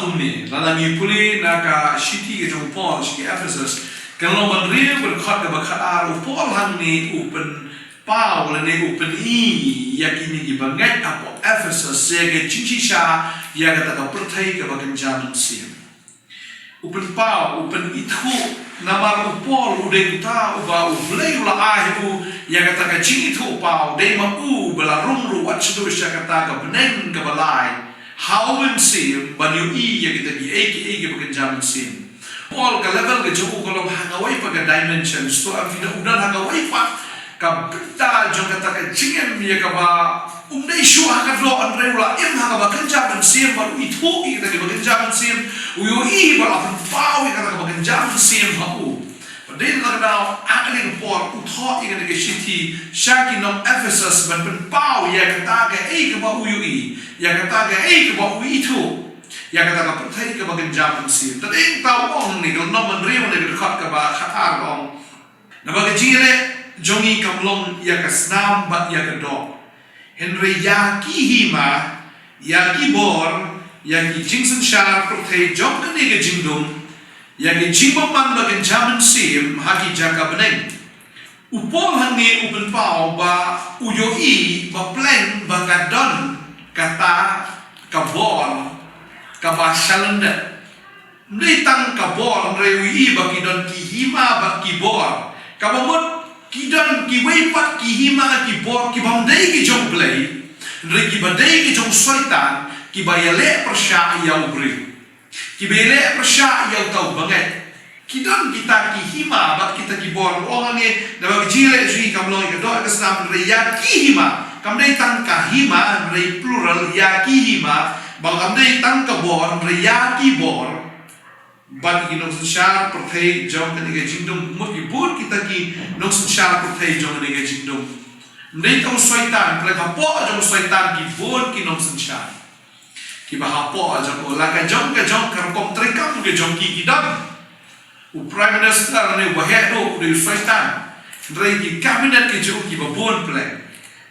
tum ni lalangi puli naka city ke jong Paul ke Ephesus kalau man real berkhat ke bakhat Paul hang ni open Paul ni open yakini ki bangai apo Ephesus ke chinchisha ya kata ka perthai ke bagan jaman sim open Paul open itu nama Paul udah kita ubah ulai ula ahibu ya kata ka cing itu Paul dei ma bela rumru wat sedu ya kata ka beneng ke balai Hawin sim banyu ya kita di eki bagan jaman sim Paul ka level ke jauh kalau hangawai pada dimensions tu amfina udah hangawai pak ka benda jong kata ka cingem ya ka ba umdai shu haka lo andre ula haka bagan jaman sim baru itu kita di bagan jaman sim uyo baru apa pau kata ka bagan jaman sim haku Then like now, akali Paul utho ikan ke city, syaki nom Ephesus ban pau ya kata ke ke ba uyu ya kata ke ba uyu itu, ya kata ka perthai ke bagan jaman sim. Tadi tau ong ni kalau nom menriu ni dekat ke ba khatar ong. Na baga jire jongi kamlong ya kasnam bat ya kedok. Henry ya ki hima, ya ki bor, ya ki jingsen syar perthai jom ke ni ke jingdum. Yang jingmam man bagan jaman sim haki jaka beneng. Upol hangi upen pau ba uyoi ba plan ba gadon kata kabor kaba shalenda. Mri tang kabor rewi ba kidon ki hima ba kibor. Kabamut kidon ki weipat ki hima ki bor ki bamdai ki jong play. Re ki badai ki jong syaitan ki bayale persya ya ubri. Kibele persya yang tahu banget. Kita ki hima bat kita ki bor orang ni dah jile sui kamloi ke doa kesenam ya ki hima. Kamdai tang ka hima re plural ya ki hima. Bang kamdai tang ka bor re ya ki bor. Bat ki nong syar perthai jong ke ni jingdum mut ki bur kita ki nong syar perthai jong ni jingdum. Ndai tau syaitan pra po jong syaitan ki bur ki nong syar. Kiba hapo aja ko la ka jong kar kom trekam ke jong ki kidam u prime minister ne wahe do de syaitan ndrai ki cabinet ke jong ki babon plan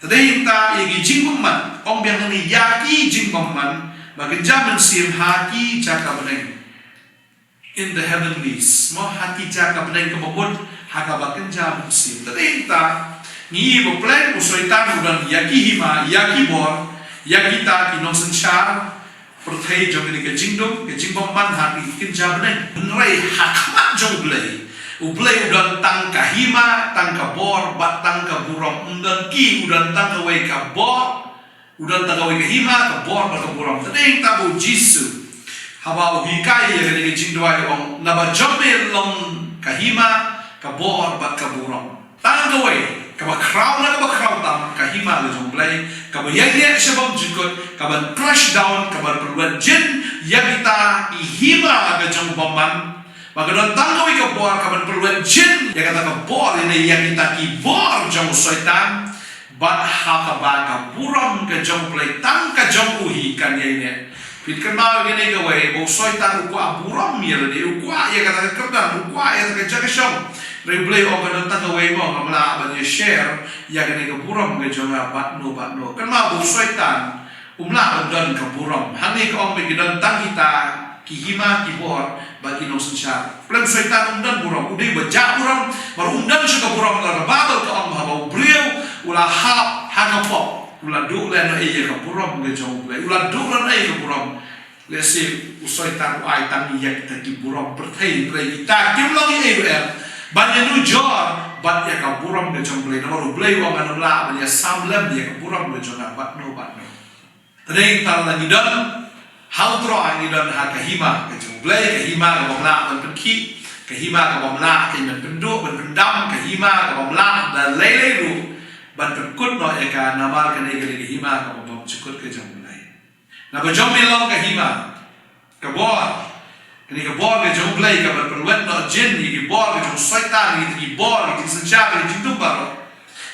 tadai ta ye ki jingmam man ong biang ni ya ki jingmam man bagan jaman sim haki jaka beneng in the heavenlies mo haki jaka beneng ke babon haka bagan jaman sim tadai ta ni bo plan u syaitan udan ya ki hima ya ki bor ya kita ki nong senchar perthai jong ni ke jingbom man haki kin jabneng nrai hakmat jong blai ublai udan tang kahima tang ka bor bat tang ka buram undan ki udan tang ka wei ka bor udan tang ka wei ka hima ka bor bat ka buram tadeng tabu jisu haba hikai ya ni jingdwai ong naba jomel long kahima ka bor bat ka buram tang ka wei kaba crown na kaba crown tam kahima le jong blai kaba yang sebab jikot kaba crush down kaba perluan jin yang kita ihima aga jong bomban maka tang kawi ka bor kaba perluan jin yang kata ka bor ini yang kita ki bor jong syaitan bat ha kaba ka buram ka jong blai tang ka jong uhi kan ye ne pit kan mau gini ka wei bo syaitan ku buram ya le ku ya kata ka kerdan ku ya kata jaga syong Reblay orang datang ke wemo kamla abang share ya kena ke buram ke jonga batno kan mau syaitan umla dan ke buram hani ke orang bagi dan tang kita ki hima ki bor bagi no sensyar plan syaitan dan buram udah baca buram baru undan suka buram la babal ke orang bawa beliau ulah hap hangapok ulah du len ai ke buram ke jong ulah du len ai ke buram lesi syaitan ai tang ya kita ki buram perthai kita kim lagi ai banyak nu jor bat ya ka buram de jong blai no blai wa ngana la ban ya samlam ya ka buram de jong bat no tadeng tar la ni don how tro ani don ha ka hima ka jong blai ka hima ka bom la ban ki ka hima ka bom la ka ban pendu ban pendam ka hima ka bom la da lei ru ban kut no ya ka nabar ka ne ka hima ka bom chukut ka jong blai na ba jong mi long ka hima ka bor Kini ke bor ke jong blai ka perluan no jin ni ke bor ke jong syaitan ni ke bor ke senjata ke jitu baro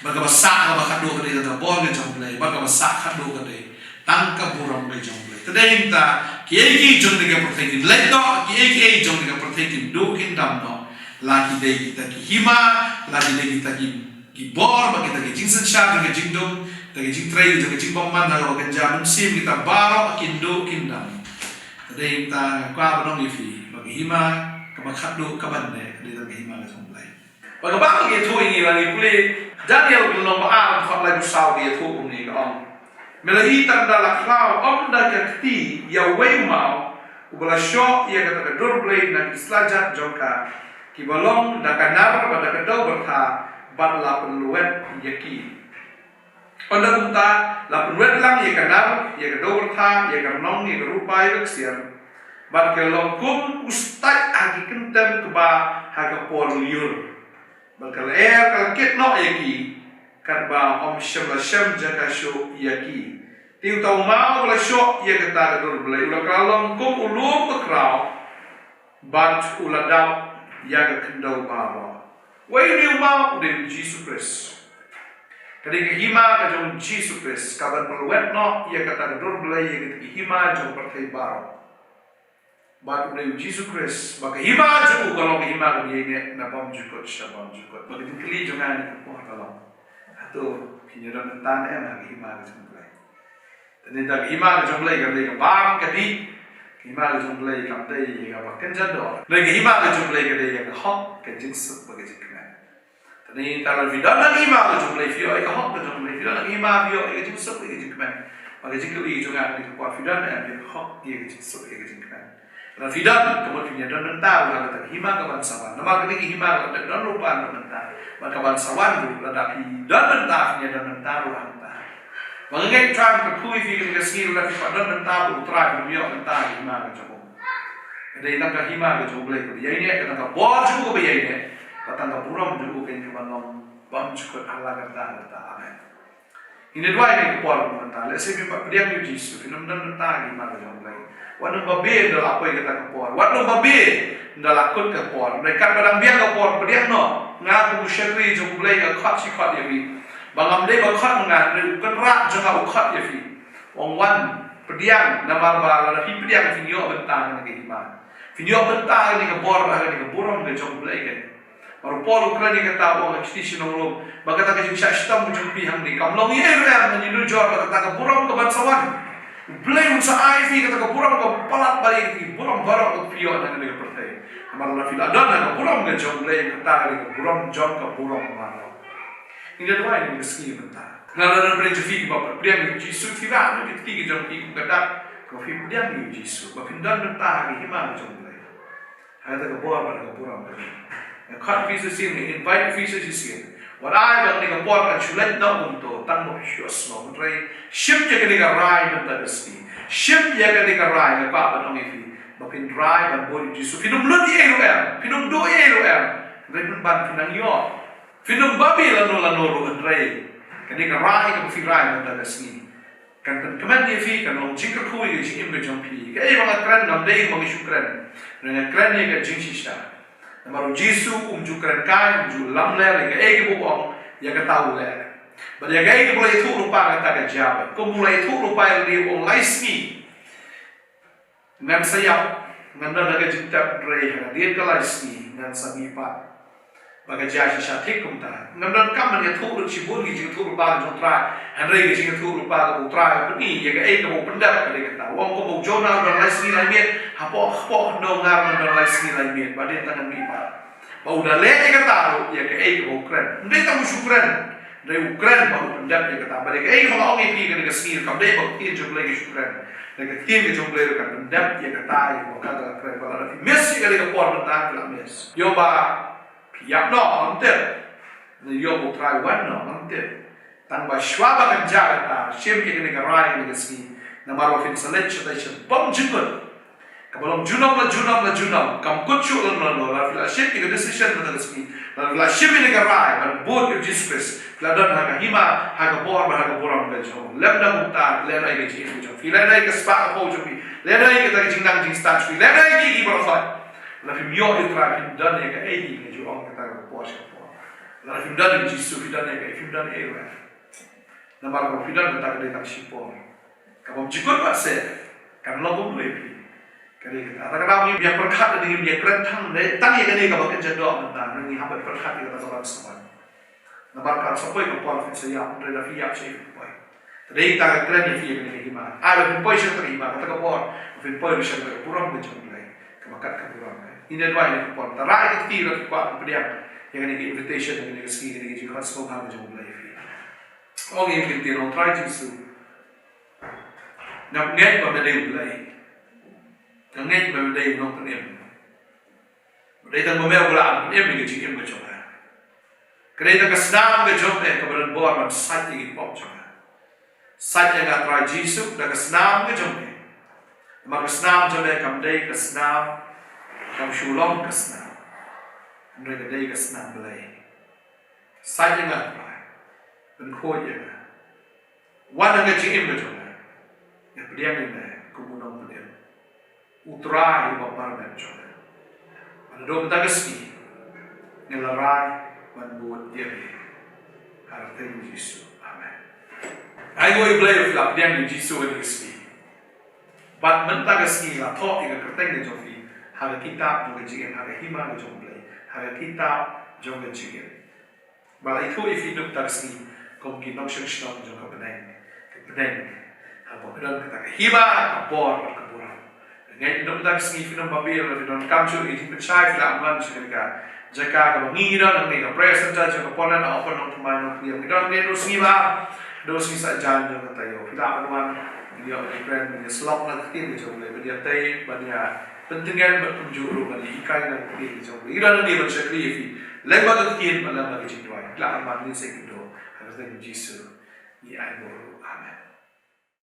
baga basak ka bakado ke de bor ke jong blai baga basak khado ke de tangka buram ke jong blai tadeng ta ki jong de ke protekin let do ki jong de ke protekin do kin dam no lagi de kita ki hima lagi de kita ki bor ba kita ke jing senjata ke jingdum ke jing trai ke jing bomman na ke jaman sim kita baro kin do kin dam Đây ta qua bên ông phi và cái hima các bạn khát độ các bạn này đây là cái hima cái trong này và các bạn cái thôi như là cái play Daniel cái lòng mà phát lại sao cái thôi cũng này ông mình là ít tăng đã là cloud ông đã cái tí ya way mau ubala shock ya cái door play na islajat joka ki balong da kanar và da kadau bertha bat la penluet yaki Onda kunta la penluet lang ya kanar ya kadau bertha ya karnong ya rupai beksian bat ke longkum ustai agi kentem keba haga pol liur bat ke kal ketno yaki kan ba om shem jaka sho yaki tiu tau mau la sho ya kata dor blai ula kalong kum ulum bekrau bat ula dau ya ga kendau ba wai riu mau de Jesus Christ kadi ke hima ka jong Jesus Christ kaban pelwet no ya kata dor blai ya ke hima jong perthai ba bat ula Jesus Christ ba ke hima jong kalong hima ka ye na bam jukot shabam jukot ba ke kli jong ani ko kalong ato kinyaran tan em ke hima ka jong nên ta hima cái trong lấy cái bám cái đi hima cái trong lấy cái đây cái bạc cái chất đó lấy cái hima cái trong lấy cái đây cái hot cái chính sự và cái chính này nên ta là vì đó là hima cái trong lấy phiếu cái hot cái trong lấy phiếu là hima phiếu cái chính sự cái chính này và cái chính cái ý trong này thì qua phiếu đó là cái hot cái chính sự cái chính này là phiếu đó cái một phiếu đó nó ta là cái hima các bạn sawan nó mà cái hima là cái đó lupa nó ta và các bạn sawan là đã phiếu đó nó ta phiếu đó nó ta là Mengenai trang kekui fi ke skill la fi padan dan ta bu tra ke bio dan ta hima ke jobo. Kedai tak ke hima ke jobo le ke yai ne ke tak bor jobo ke yai ne. Patang ke puram jobo ke ke banong bam chukut Allah ke ta amen. Ini dua ini ke por ke ta le se bi padiam yu jisu fi nam dan ta hima ke jobo le. Wadung babe dal apa ke ta ke por. Wadung babe dal akut ke por. Mereka barang biang ke por padiam no. Ngaku musyri jobo le ke khat si khat ya bi. Bangam dei bakhat ngan ru kan rak janga ukhat ya fi wong wan pediang namar ba la fi pediang fi yo bentang ni hima fi yo bentang ni ke bor la ni ke buram ke jong blai ke baru pol ukra ni ke ta wong extinction ro bagata ke jing shashtam jong pi hang ni kam long ye ra ni lu jor bagata ke buram ke ban sawan blai un sa ai fi ke ta ke buram ke palat bari ki buram barok ke fi yo ni ke pertai amar la fi la dan ke buram ke jong blai ke ta ke buram jong ke buram ba Ini dua ini meski mentah. Nala nala Jefi bapak dia ni Yesus tidak ada ketika jam ikut kedak kofi dia ni Yesus. Bapak dan mentah lagi hima jam mulai. Ada kebuah pada kebuah pada. Kat visa sini invite visa sini. Warai bang ni kebuah kan sulit dah untuk tangguh syus mau menteri. Ship jaga ni kerai mentah desti. Ship jaga ni kerai nak apa nong ini. Bapak drive dan body Yesus. Finum lodi eloem. Finum do eloem. Mereka ban finang yo. Finum babi lano ro rei kani ka rai ka fi rai na da sni kan kemen dia fi kan long jingka khui ke jing be jong pi ke bang kran nam dei bang shukran na kran ni ka jing shisha na maru jisu jukran kai ju lam le ke ke bu bong ya ka tau le ba ya ke boleh thu rupa ka ta ka jaba ko boleh thu rupa li ong lai sni nan sayap nan da ka jing tap rei ha dia ka lai sni nan sami pa bagai jaya syatik kumta. Namdan kam ni thu lu cibun ki jing thu lupa jong tra. Henry ki jing thu lupa ka utra peni ya ka ka bo pendap ka de kata. Wong ko bo jona don lai sini lai miet. Hapo no ngar don lai sini lai miet. Badin tangan mi pa. Ba udah le ka ta ya ka bo kren. Ndai ta syukran. Dari Ukran ba pendap ya kata. Ba ka ka ong pi ka de sini kam de ba ti jong lai syukran. Da ka ti ke jong lai ka pendap ya kata ya bo ka ka kren ba la. Messi ka de ka por ta ka mes. Yo ba Yap no anter, yo utrai wan no anter. Tanpa shwaba kan jagata, shem ye kene karai kene ski. Namaro fin salet chata shem bom jingkut. Kabalom junam, kam kutchu lan la fila shem ye kene decision na ski. La shem ye karai, ban boat of Jesus. Ladan haga hima, haga bor, haga boram ka jom. Lemda mukta, lenai ke jing jom. Fila lenai ke spa ko jom. Lenai ke tak jing nang jing start. Lenai ke ibarafat. La fim yo itra fim dan ye ka ei ke juang ka ta ko posha po la fim dan ji su fim dan ye ka fim dan e wa na mar ko fim dan ta ka de ta shi po ka bom jikot pa se kan lo bom le pi ka de ka ta ka mi ya perkhat de mi kran thang de tang ye ka de ka ba ka jado ta ni ha ba perkhat ye ka ta ba sa na mar ka sa po ko po fim se ya de la fi ya che po Tadi kita keren ni film ni hima. Ada pun poin satu hima. Kata kapor, film poin satu kurang macam ni. Kemakat kurang. Ini dua ini kapor. Tarai itu film kuat berdiam. Yang ini invitation, yang ini ski, yang ini juga semua hal macam ni. Orang yang kita orang try to su. Nak ngai pada dia mulai. Nak ngai pada dia orang penem. Dia tak memang bulan penem ni kecil macam mana. Kerana kesenangan kejauh keberan buat sahaja ini pop macam. Saja yang try Jesus dah kesenam ke jombe, mak kesenam jombe kamdai kesenam, kam shulom kesenam, mereka dai kesenam belai. Saja yang try, penkoi yang, wan yang jim ke jombe, yang pediam ini kumunong pediam, utrai bapar dan jombe, mana dua kita kesini, ngelarai wan buat dia, harapin Jesus. I go play with la pian ni jisu ni ski. But mentah ski la thok ni kerteng ni jofi. Harga kitab jong jigen, harga hima ni jong play. Harga kitab jong jigen. Bala itu if hidup tak ski, kom ki nok sheng shong jong kepeneng. Kepeneng. Apa kedan kata hima kapor kapuran. Ngai hidup tak ski film babil la don kamchu ini percaya la man shika. Jaka ka ngira ni ka present jong kaponan open on to my no clear. Kita ni ski ba dosi saja yang kata yo, kita anuan dia brand ni slot nak tin macam ni, dia tay banyak pentingnya bertunjuk bagi ikai dan tin macam ni. Ira ni macam ni, lepas tu tin malam lagi cinta. Kita anuan ni sekido, harus dengan Jesus. Ni ayo, amen.